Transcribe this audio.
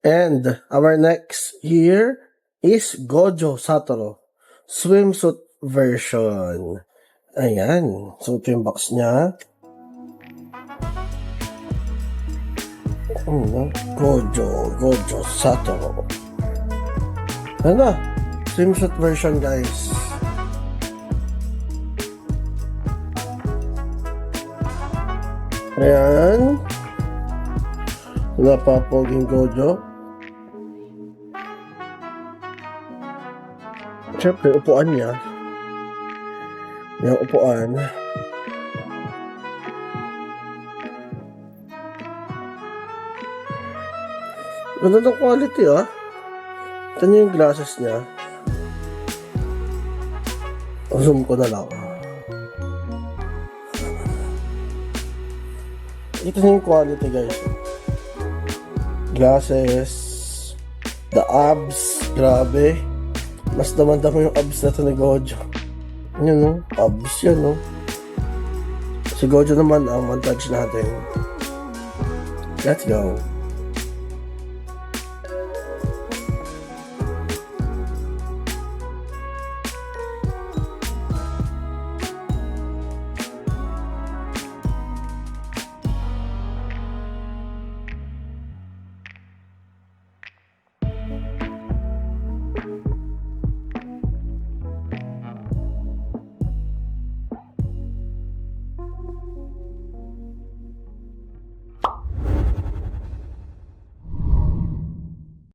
And our next here is Gojo Satoru swimsuit version. Ayan. So, ito yung box niya. Gojo Satoru. Ano? Swimsuit version, guys. Ayan. Napapoging Gojo. Siyempre, upuan niya. Yung upuan. Ganda ng quality, ah. Ito niyo yung glasses niya. Zoom ko na lang. Ito niyo yung quality, guys. Glasses. The abs. Grabe. Mas daman-daman yung abs na ito ni Gojo. Yun, no? Abs yan, no? Si Gojo naman ang montage natin. Let's go.